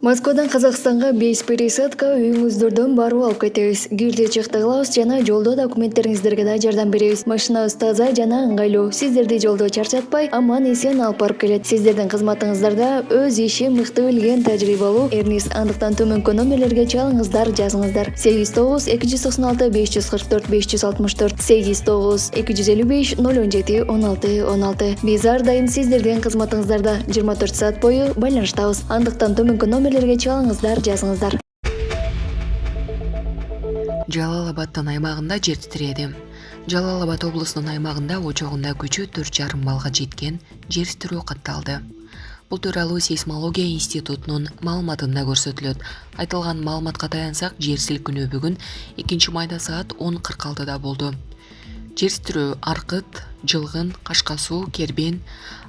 Москвадан Казакстанга 5 пересадка үйүңүздөрдөн баруу алып кетебиз. Гүлдү чыктыглабыз жана жолдо документтериңиздерге да жардам беребиз. Машинабыз таза жана ыңгайлуу. Сиздерди жолдо чарчатпай, аман эсен алып барып келет. Сиздердин кызматыңыздарда өз ишин мыкты билген тажрыйбалуу Эрнис. Андыктан төмөнкү номерлерге чалыңыздар, жазыңыздар. 89 296 544 564 89 255 017 16 16. Биз ар дайым сиздердин кызматыңыздарда 24 саат бою байланыштабыз. Андыктан төмөнкү номерлерге чалыңыздар, жазыңыздар. Жалал Абаддын аймагында жер титиреди. Жалал Абад облусунун аймагында очогунда күчү 4,5 балга жеткен жер титирөө катталды. Бул тууралуу сейсмология институтунун маалыматында көрсөтүлөт. Айтылган маалыматка таянсак, жер силкинүү бүгүн 2 майда саат 10:46 болду. Жер титирөө Аркыт, Жылгын, Кашка Суу, Кербен,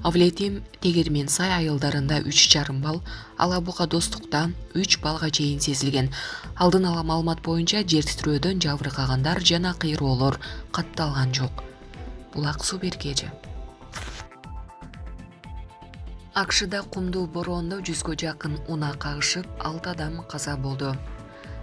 Авлетим, Тегермен Сай айылдарында 3,5 балл, Ала Бука Достукта 3 балга чейин сезилген. Алдын ала маалымат боюнча жер титирөөдөн жабыркагандар жана кыйроолор катталган жок. Булак суу беркежи. АКШда кумдуу бороондо 100гө жакын унаа кагышып, 6 адам каза болду.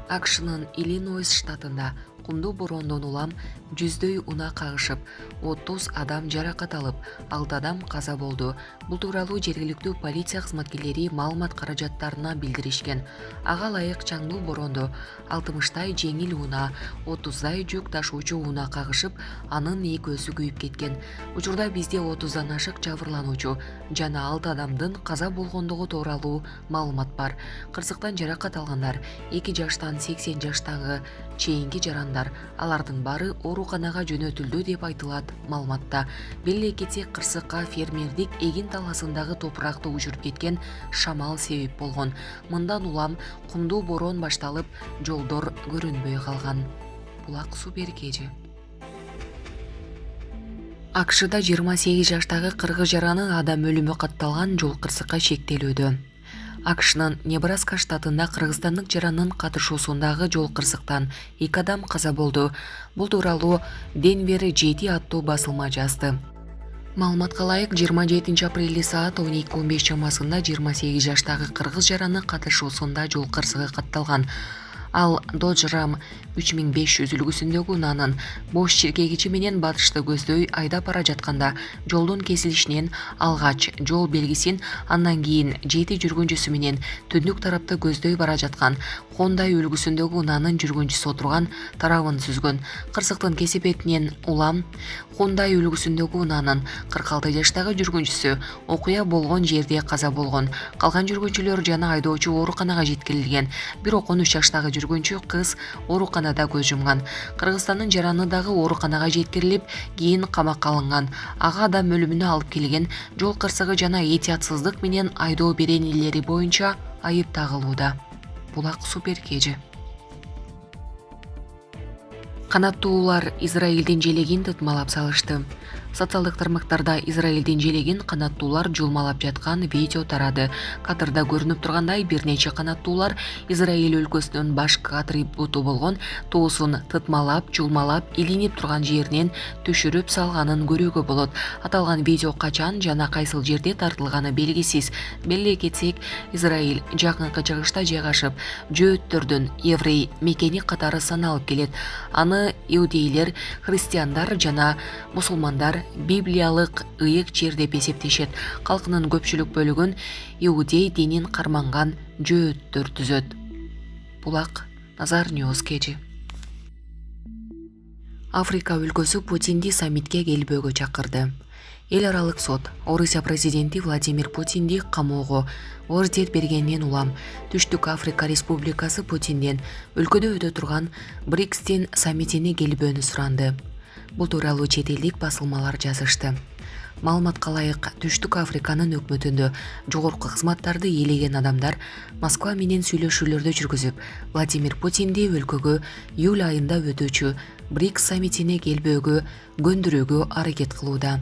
АКШнын Иллинойс штатында кумдуу бороондон улам 100дөй унаа кагышып, 30 адам жаракат алып, 6 адам каза болду. Бул тууралуу жергиликтүү полиция кызматкерлери маалымат каражаттарына билдиришкен. Ага ылайык чаңдуу бороондо 60тай жеңил унаа, 30дай жүк ташуучу унаа кагышып, анын экөөсү күйүп кеткен. Учурда бизде 30дан ашык жабырлануучу жана 6 адамдын каза болгондугу тууралуу маалымат бар. Кырсыктан жаракат алгандар 2 жаштан 80 жаштагы чейинки жарандар. Алардын баары ооруканага жөнөтүлдү деп айтылат маалыматта. Беле кетсек, кырсыкка фермердик эгин таласындагы топуракты учуруп кеткен шамал себеп болгон. Мындан улам кумдуу бороон башталып, жолдор көрүнбөй калган. Булак суу беркежи. АКШда 28 жаштагы кыргыз жаранын адам өлүмү катталган жол кырсыкка шектелүүдө. АКШнын Небраска штатында кыргызстандык жарандын катышуусундагы жол кырсыктан 2 адам каза болду. Бул тууралуу Денвер 7 аттуу басылма жазды. Маалыматка ылайык, 27 апрелде саат 12:15 чамасында 28 жаштагы кыргыз жараны катышуусунда жол кырсыгы катталган. Ал Dodge Ram 3500 үлгүсүндөгү унаанын бош чиркегичи менен батышты көздөй айдап бара жатканда жолдун кесилишинен алгач жол белгисин, андан кийин жети жүргүнчүсү менен түндүк тарапты көздөй бара жаткан Hyundai үлгүсүндөгү унаанын жүргүнчүсү отурган тарабын сүзгөн. Кырсыктын кесепетинен улам Hyundai үлгүсүндөгү унаанын 46 жаштагы жүргүнчүсү окуя болгон жерде каза болгон. Калган жүргүнчүлөр жана айдоочу ооруканага жеткирилген. Бирок 13 жаштагы жүргүнчү кыз ооруканада көз жумган. Кыргызстандын жараны дагы ооруканага жеткирилип, кийин камакка алынган. Ага адам өлүмүнө алып келген жол кырсыгы жана этиятсыздык менен айдоо беренелери боюнча айып тагылууда. Булак суу беркежи. Канаттуулар Израилдин желегин тытмалап салышты. Социалдык тармактарда Израилдин желегин канаттуулар жулмалап жаткан видео тарады. Кадрда көрүнүп тургандай, бир нече канаттуулар Израиль өлкөсүнүн башкы атрибуту болгон туусун тытмалап, жулмалап, илинип турган жеринен түшүрүп салганын көрүүгө болот. Аталган видео качан жана кайсыл жерде тартылганы белгисиз. Беле кетсек, Израиль жакынкы чыгышта жайгашып, жөөттөрдүн еврей мекени катары саналып келет. Аны иудейлер, христиандар жана мусулмандар библиялык ыйык жер деп эсептешет. Калкынын көпчүлүк бөлүгүн иудей динин карманган жөөттөр түзөт. Булак Назар Ньюс кежи. Африка өлкөсү Путинди саммитке келбөөгө чакырды. Эл аралык сот Орусия президенти Владимир Путинди камоого ордер бергенинен улам Түштүк Африка Республикасы Путинден өлкөдө өтө турган БРИКСтин саммитине келбөөнү суранды. Бул тууралуу чет элдик басылмалар жазышты. Маалыматка ылайык, Түштүк Африканын өкмөтүндө жогорку кызматтарды ээлеген адамдар Москва менен сүйлөшүүлөрдү жүргүзүп, Владимир Путинди өлкөгө июль айында өтүүчү БРИКС саммитине келбөөгө көндүрүүгө аракет кылууда.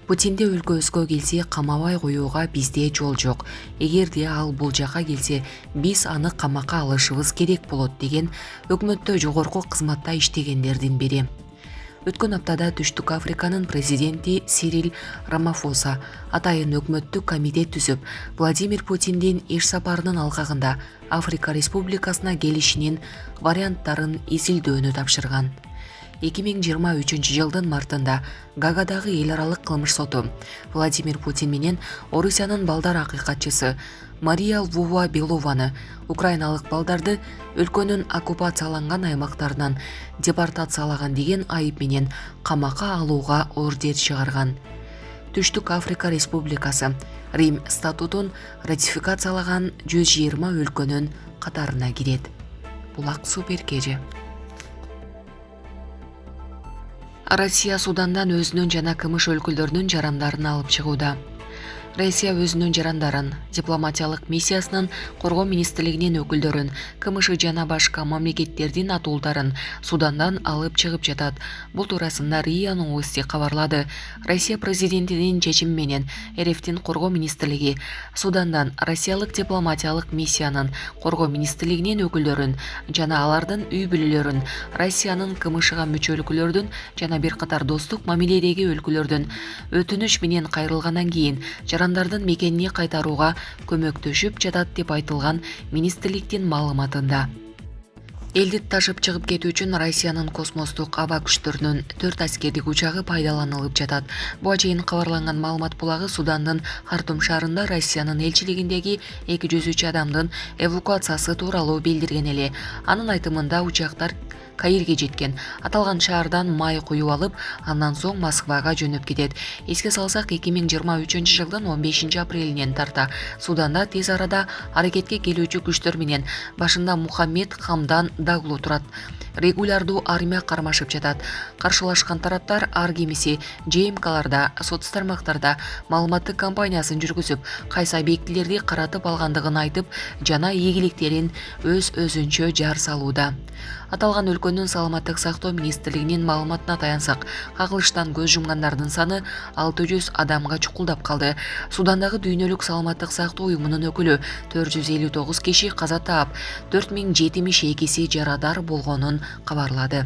Путинди өлкөбүзгө келсе камабай коюуга бизде жол жок. Эгерде ал бул жака келсе, биз аны камакка алышыбыз керек болот деген өкмөттө жогорку кызматта иштегендердин бири. Өткөн аптада Түштүк Африканын президенти Сирил Рамафоса атайын өкмөттүк комитет түзүп, Владимир Путиндин иш сапарынын алкагында Африка Республикасына келишинин варианттарын изилдөөнү тапшырган. 2023 жылдын мартында Гагадагы эл аралык кылмыш соту Владимир Путин менен Орусиянын балдар акыйкатчысы Мария Львова-Белованы, украиналык балдарды өлкөнүн оккупацияланган аймактарынан депортациялаган деген айып менен камакка алууга ордер чыгарган. Түштүк Африка Республикасы Рим статутун ратификациялаган 120 өлкөнүн катарына кирет. Булак супер кеже. Россия Судандан өзүнүн жана кымыш өлкөлөрүнүн жарандарын алып чыгууда. Россия өзүнүн жарандарын дипломатиялык миссиясынын коргоо министрлигинин өкүлдөрүн, кымышы жана башка мамлекеттердин атуулдарын Судандан алып чыгып жатат. Бул туурасында РИА Новости кабарлады. Россия президентинин чечими менен РФтин коргоо министрлиги Судандан россиялык дипломатиялык миссиянын коргоо министрлигинин өкүлдөрүн жана алардын үй бүлөлөрүн Россиянын кымышыга мүчө өлкөлөрдүн жана бир катар достук мамиледеги өлкөлөрдүн өтүнүч менен кайрылгандан кийин жарандардын мекенине кайтарууга көмөктөшүп жатат деп айтылган министрликтин маалыматында. Элди ташып чыгып кетүү үчүн Россиянын космостук аба күчтөрүнүн 4 аскердик учагы пайдаланылып жатат. Буга чейин кабарланган маалымат булагы Судандын Хартум шаарында Россиянын элчилигиндеги 203 адамдын эвакуациясы тууралуу билдирген эле. Анын айтымында учактар Каирге жеткен. Аталган шаардан май куюп алып, андан соң Москвага жөнөп кетет. Эске салсак, 2023 жылдын 15 апрелинен тарта Суданда тез арада аракетке келүүчү күчтөр менен башында Мухаммед Хамдан Даглу турат регулярдуу армия кармашып жатат. Каршылашкан тараптар ар кемиси ЖМКларда, соц тармактарда маалыматтык кампаниясын жүргүзүп, кайсы объектилерди каратып алгандыгын айтып, жана ийгиликтерин өз-өзүнчө жар салууда. Аталган өлкөнүн саламаттык сактоо министрлигинин маалыматына таянсак, кагылыштан көз жумгандардын саны 600 адамга чукулдап калды. Судандагы дүйнөлүк саламаттык сактоо уюмунун өкүлү 459 киши каза таап, 4072 жарадар болгонун кабарлады.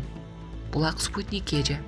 Булак Спутник кеже.